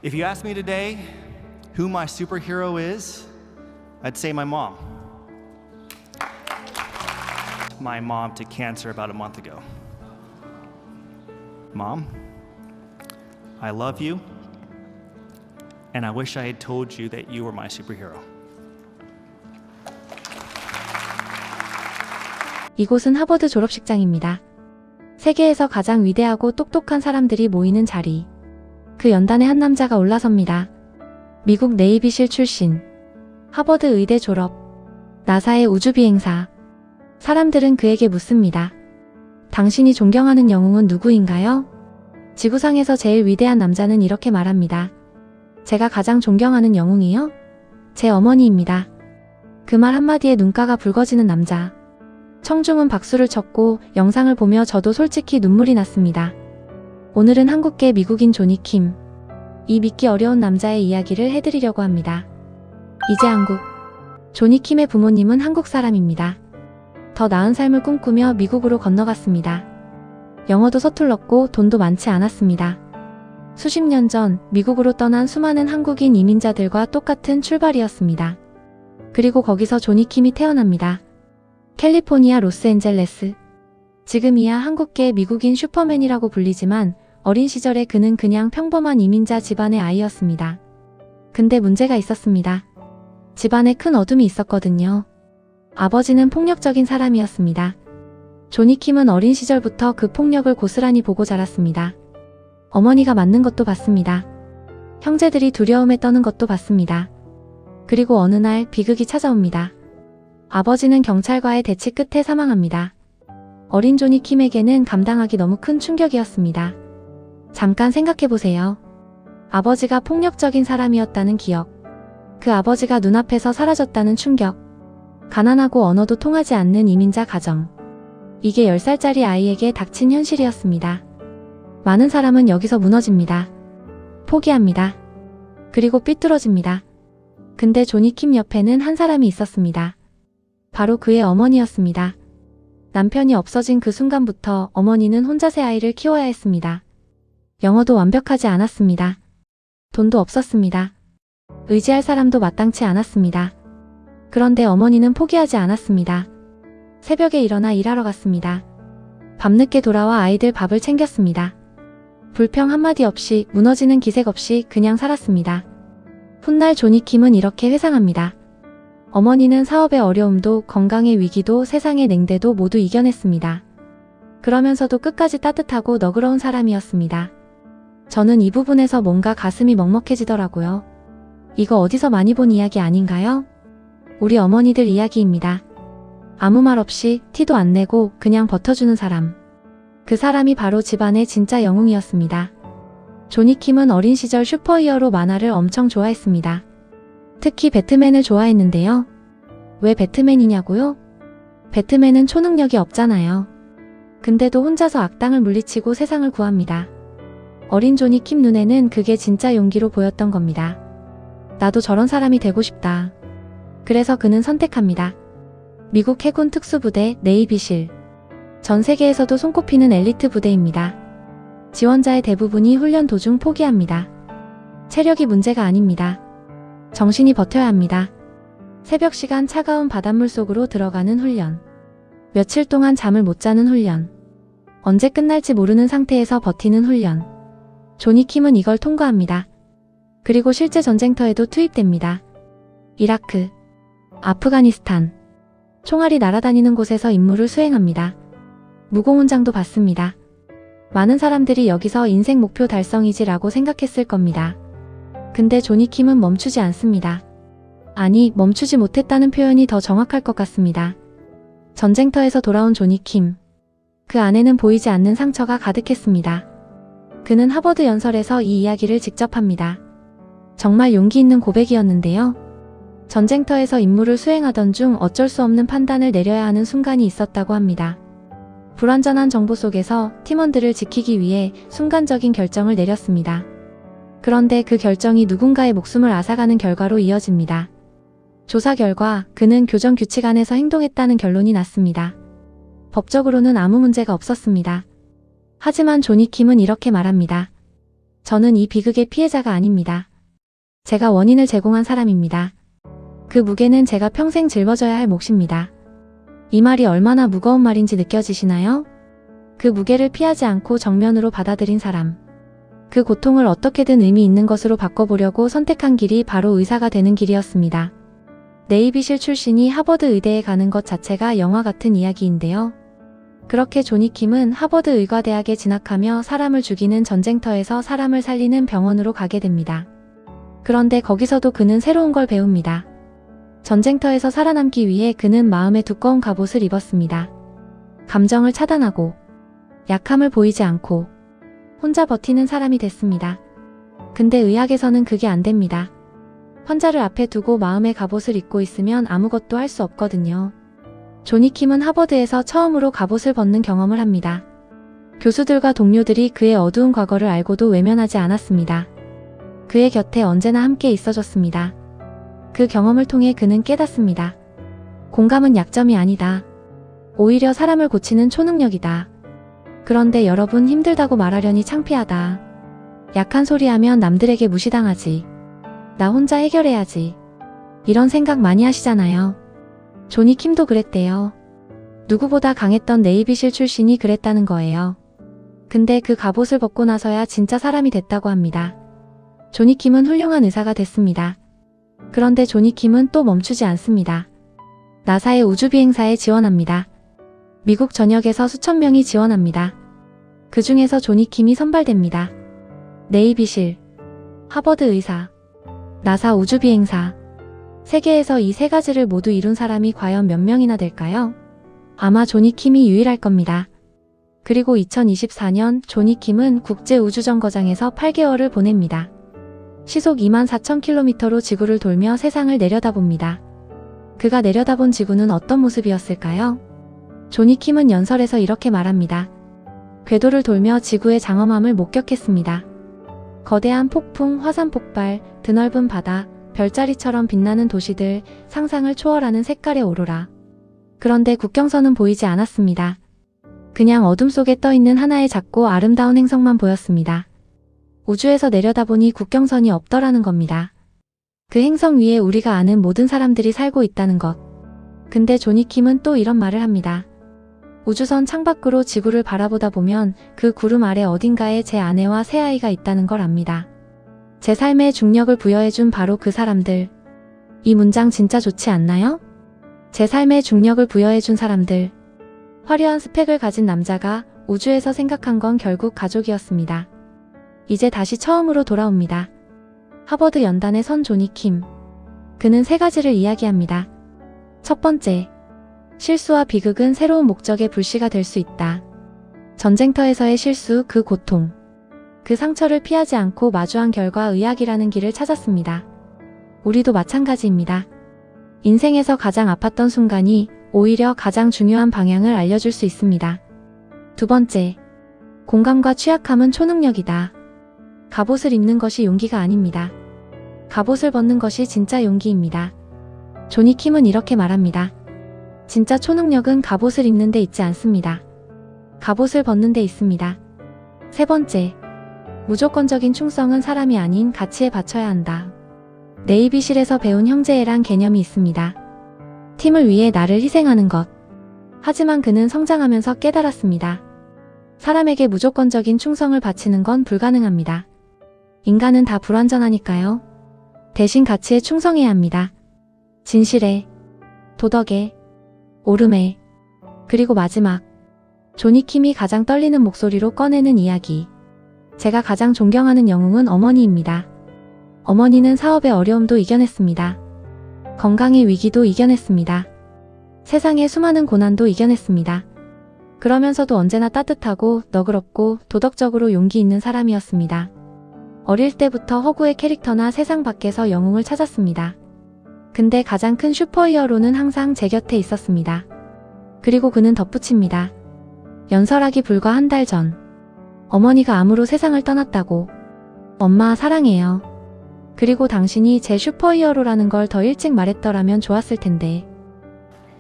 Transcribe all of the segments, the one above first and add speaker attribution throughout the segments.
Speaker 1: If you ask me today who my superhero is, I'd say my mom. My mom to cancer about a month ago. Mom, I love you, and I wish I had told you that you were my superhero.
Speaker 2: 이곳은 하버드 졸업식장입니다. 세계에서 가장 위대하고 똑똑한 사람들이 모이는 자리. 그 연단에 한 남자가 올라섭니다. 미국 네이비실 출신. 하버드 의대 졸업. 나사의 우주비행사. 사람들은 그에게 묻습니다. 당신이 존경하는 영웅은 누구인가요? 지구상에서 제일 위대한 남자는 이렇게 말합니다. 제가 가장 존경하는 영웅이요? 제 어머니입니다. 그 말 한마디에 눈가가 붉어지는 남자. 청중은 박수를 쳤고 영상을 보며 저도 솔직히 눈물이 났습니다. 오늘은 한국계 미국인 조니 킴. 이 믿기 어려운 남자의 이야기를 해드리려고 합니다. 이제 한국. 조니 킴의 부모님은 한국 사람입니다. 더 나은 삶을 꿈꾸며 미국으로 건너갔습니다. 영어도 서툴렀고 돈도 많지 않았습니다. 수십 년 전 미국으로 떠난 수많은 한국인 이민자들과 똑같은 출발이었습니다. 그리고 거기서 조니 킴이 태어납니다. 캘리포니아 로스앤젤레스. 지금이야 한국계 미국인 슈퍼맨이라고 불리지만 어린 시절에 그는 그냥 평범한 이민자 집안의 아이였습니다. 근데 문제가 있었습니다. 집안에 큰 어둠이 있었거든요. 아버지는 폭력적인 사람이었습니다. 조니 킴은 어린 시절부터 그 폭력을 고스란히 보고 자랐습니다. 어머니가 맞는 것도 봤습니다. 형제들이 두려움에 떠는 것도 봤습니다. 그리고 어느 날 비극이 찾아옵니다. 아버지는 경찰과의 대치 끝에 사망합니다. 어린 조니 킴에게는 감당하기 너무 큰 충격이었습니다. 잠깐 생각해보세요. 아버지가 폭력적인 사람이었다는 기억. 그 아버지가 눈앞에서 사라졌다는 충격. 가난하고 언어도 통하지 않는 이민자 가정. 이게 10살짜리 아이에게 닥친 현실이었습니다. 많은 사람은 여기서 무너집니다. 포기합니다. 그리고 삐뚤어집니다. 근데 조니 킴 옆에는 한 사람이 있었습니다. 바로 그의 어머니였습니다. 남편이 없어진 그 순간부터 어머니는 혼자 새 아이를 키워야 했습니다. 영어도 완벽하지 않았습니다. 돈도 없었습니다. 의지할 사람도 마땅치 않았습니다. 그런데 어머니는 포기하지 않았습니다. 새벽에 일어나 일하러 갔습니다. 밤늦게 돌아와 아이들 밥을 챙겼습니다. 불평 한마디 없이 무너지는 기색 없이 그냥 살았습니다. 훗날 조니 킴은 이렇게 회상합니다. 어머니는 사업의 어려움도 건강의 위기도 세상의 냉대도 모두 이겨냈습니다. 그러면서도 끝까지 따뜻하고 너그러운 사람이었습니다. 저는 이 부분에서 뭔가 가슴이 먹먹해지더라고요. 이거 어디서 많이 본 이야기 아닌가요? 우리 어머니들 이야기입니다. 아무 말 없이 티도 안 내고 그냥 버텨주는 사람. 그 사람이 바로 집안의 진짜 영웅이었습니다. 조니 킴은 어린 시절 슈퍼히어로 만화를 엄청 좋아했습니다. 특히 배트맨을 좋아했는데요. 왜 배트맨이냐고요? 배트맨은 초능력이 없잖아요. 근데도 혼자서 악당을 물리치고 세상을 구합니다. 어린 조니 킴 눈에는 그게 진짜 용기로 보였던 겁니다. 나도 저런 사람이 되고 싶다. 그래서 그는 선택합니다. 미국 해군 특수부대 네이비실. 전 세계에서도 손꼽히는 엘리트 부대입니다. 지원자의 대부분이 훈련 도중 포기합니다. 체력이 문제가 아닙니다. 정신이 버텨야 합니다. 새벽 시간 차가운 바닷물 속으로 들어가는 훈련. 며칠 동안 잠을 못 자는 훈련. 언제 끝날지 모르는 상태에서 버티는 훈련. 조니 킴은 이걸 통과합니다. 그리고 실제 전쟁터에도 투입됩니다. 이라크, 아프가니스탄. 총알이 날아다니는 곳에서 임무를 수행합니다. 무공훈장도 받습니다. 많은 사람들이 여기서 인생 목표 달성이지라고 생각했을 겁니다. 근데 조니 킴은 멈추지 않습니다. 아니, 멈추지 못했다는 표현이 더 정확할 것 같습니다. 전쟁터에서 돌아온 조니 킴. 그 안에는 보이지 않는 상처가 가득했습니다. 그는 하버드 연설에서 이 이야기를 직접 합니다. 정말 용기 있는 고백이었는데요. 전쟁터에서 임무를 수행하던 중 어쩔 수 없는 판단을 내려야 하는 순간이 있었다고 합니다. 불완전한 정보 속에서 팀원들을 지키기 위해 순간적인 결정을 내렸습니다. 그런데 그 결정이 누군가의 목숨을 앗아가는 결과로 이어집니다. 조사 결과 그는 교정 규칙 안에서 행동했다는 결론이 났습니다. 법적으로는 아무 문제가 없었습니다. 하지만 조니 킴은 이렇게 말합니다. 저는 이 비극의 피해자가 아닙니다. 제가 원인을 제공한 사람입니다. 그 무게는 제가 평생 짊어져야 할 몫입니다. 이 말이 얼마나 무거운 말인지 느껴지시나요? 그 무게를 피하지 않고 정면으로 받아들인 사람. 그 고통을 어떻게든 의미 있는 것으로 바꿔보려고 선택한 길이 바로 의사가 되는 길이었습니다. 네이비실 출신이 하버드 의대에 가는 것 자체가 영화 같은 이야기인데요. 그렇게 조니 킴은 하버드 의과대학에 진학하며 사람을 죽이는 전쟁터에서 사람을 살리는 병원으로 가게 됩니다. 그런데 거기서도 그는 새로운 걸 배웁니다. 전쟁터에서 살아남기 위해 그는 마음에 두꺼운 갑옷을 입었습니다. 감정을 차단하고 약함을 보이지 않고 혼자 버티는 사람이 됐습니다. 근데 의학에서는 그게 안 됩니다. 환자를 앞에 두고 마음의 갑옷을 입고 있으면 아무것도 할 수 없거든요. 조니 킴은 하버드에서 처음으로 갑옷을 벗는 경험을 합니다. 교수들과 동료들이 그의 어두운 과거를 알고도 외면하지 않았습니다. 그의 곁에 언제나 함께 있어줬습니다. 그 경험을 통해 그는 깨닫습니다. 공감은 약점이 아니다. 오히려 사람을 고치는 초능력이다. 그런데 여러분, 힘들다고 말하려니 창피하다. 약한 소리 하면 남들에게 무시당하지. 나 혼자 해결해야지. 이런 생각 많이 하시잖아요. 조니 킴도 그랬대요. 누구보다 강했던 네이비실 출신이 그랬다는 거예요. 근데 그 갑옷을 벗고 나서야 진짜 사람이 됐다고 합니다. 조니 킴은 훌륭한 의사가 됐습니다. 그런데 조니 킴은 또 멈추지 않습니다. 나사의 우주비행사에 지원합니다. 미국 전역에서 수천 명이 지원합니다. 그 중에서 조니 킴이 선발됩니다. 네이비실, 하버드 의사, 나사 우주비행사. 세계에서 이 세 가지를 모두 이룬 사람이 과연 몇 명이나 될까요? 아마 조니 킴이 유일할 겁니다. 그리고 2024년 조니 킴은 국제우주정거장에서 8개월을 보냅니다. 시속 24,000km로 지구를 돌며 세상을 내려다봅니다. 그가 내려다본 지구는 어떤 모습이었을까요? 조니 킴은 연설에서 이렇게 말합니다. 궤도를 돌며 지구의 장엄함을 목격했습니다. 거대한 폭풍, 화산 폭발, 드넓은 바다, 별자리처럼 빛나는 도시들, 상상을 초월하는 색깔의 오로라. 그런데 국경선은 보이지 않았습니다. 그냥 어둠 속에 떠있는 하나의 작고 아름다운 행성만 보였습니다. 우주에서 내려다보니 국경선이 없더라는 겁니다. 그 행성 위에 우리가 아는 모든 사람들이 살고 있다는 것. 근데 조니 킴은 또 이런 말을 합니다. 우주선 창밖으로 지구를 바라보다 보면 그 구름 아래 어딘가에 제 아내와 새 아이가 있다는 걸 압니다. 제 삶에 중력을 부여해준 바로 그 사람들. 이 문장 진짜 좋지 않나요? 제 삶에 중력을 부여해준 사람들. 화려한 스펙을 가진 남자가 우주에서 생각한 건 결국 가족이었습니다. 이제 다시 처음으로 돌아옵니다. 하버드 연단의 선 조니 킴. 그는 세 가지를 이야기합니다. 첫 번째, 실수와 비극은 새로운 목적의 불씨가 될 수 있다. 전쟁터에서의 실수, 그 고통. 그 상처를 피하지 않고 마주한 결과 의학이라는 길을 찾았습니다. 우리도 마찬가지입니다. 인생에서 가장 아팠던 순간이 오히려 가장 중요한 방향을 알려줄 수 있습니다. 두 번째, 공감과 취약함은 초능력이다. 갑옷을 입는 것이 용기가 아닙니다. 갑옷을 벗는 것이 진짜 용기입니다. 조니 킴은 이렇게 말합니다. 진짜 초능력은 갑옷을 입는 데 있지 않습니다. 갑옷을 벗는 데 있습니다. 세 번째, 무조건적인 충성은 사람이 아닌 가치에 바쳐야 한다. 네이비실에서 배운 형제애란 개념이 있습니다. 팀을 위해 나를 희생하는 것. 하지만 그는 성장하면서 깨달았습니다. 사람에게 무조건적인 충성을 바치는 건 불가능합니다. 인간은 다 불완전하니까요. 대신 가치에 충성해야 합니다. 진실에, 도덕에, 옳음에, 그리고 마지막, 조니 킴이 가장 떨리는 목소리로 꺼내는 이야기. 제가 가장 존경하는 영웅은 어머니입니다. 어머니는 사업의 어려움도 이겨냈습니다. 건강의 위기도 이겨냈습니다. 세상의 수많은 고난도 이겨냈습니다. 그러면서도 언제나 따뜻하고 너그럽고 도덕적으로 용기 있는 사람이었습니다. 어릴 때부터 허구의 캐릭터나 세상 밖에서 영웅을 찾았습니다. 근데 가장 큰 슈퍼히어로는 항상 제 곁에 있었습니다. 그리고 그는 덧붙입니다. 연설하기 불과 한 달 전, 어머니가 암으로 세상을 떠났다고. 엄마 사랑해요. 그리고 당신이 제 슈퍼히어로라는 걸 더 일찍 말했더라면 좋았을 텐데.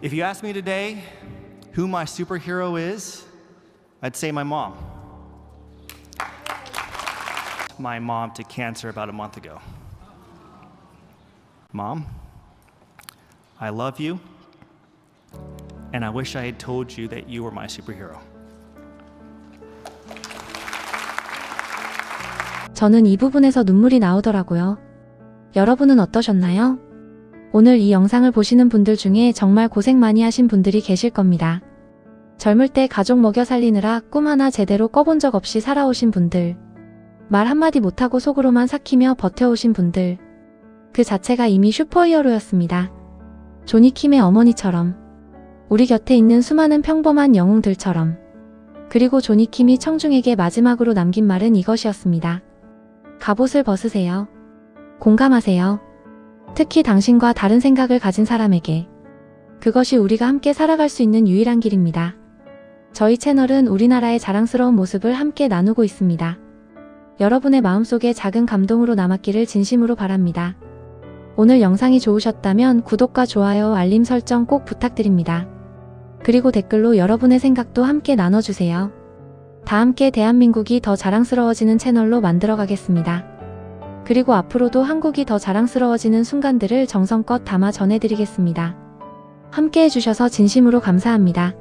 Speaker 1: If you ask me today who my superhero is, I'd say my mom. lost my mom to cancer about a month ago. Mom, I love you, and I wish I had told you that you were my superhero.
Speaker 2: 저는 이 부분에서 눈물이 나오더라고요. 여러분은 어떠셨나요? 오늘 이 영상을 보시는 분들 중에 정말 고생 많이 하신 분들이 계실 겁니다. 젊을 때 가족 먹여 살리느라 꿈 하나 제대로 꿔본 적 없이 살아오신 분들, 말 한마디 못하고 속으로만 삭히며 버텨오신 분들, 그 자체가 이미 슈퍼히어로였습니다. 조니킴의 어머니처럼, 우리 곁에 있는 수많은 평범한 영웅들처럼. 그리고 조니킴이 청중에게 마지막으로 남긴 말은 이것이었습니다. 갑옷을 벗으세요. 공감하세요. 특히 당신과 다른 생각을 가진 사람에게. 그것이 우리가 함께 살아갈 수 있는 유일한 길입니다. 저희 채널은 우리나라의 자랑스러운 모습을 함께 나누고 있습니다. 여러분의 마음속에 작은 감동으로 남았기를 진심으로 바랍니다. 오늘 영상이 좋으셨다면 구독과 좋아요, 알림 설정 꼭 부탁드립니다. 그리고 댓글로 여러분의 생각도 함께 나눠주세요. 다 함께 대한민국이 더 자랑스러워지는 채널로 만들어가겠습니다. 그리고 앞으로도 한국이 더 자랑스러워지는 순간들을 정성껏 담아 전해드리겠습니다. 함께 해주셔서 진심으로 감사합니다.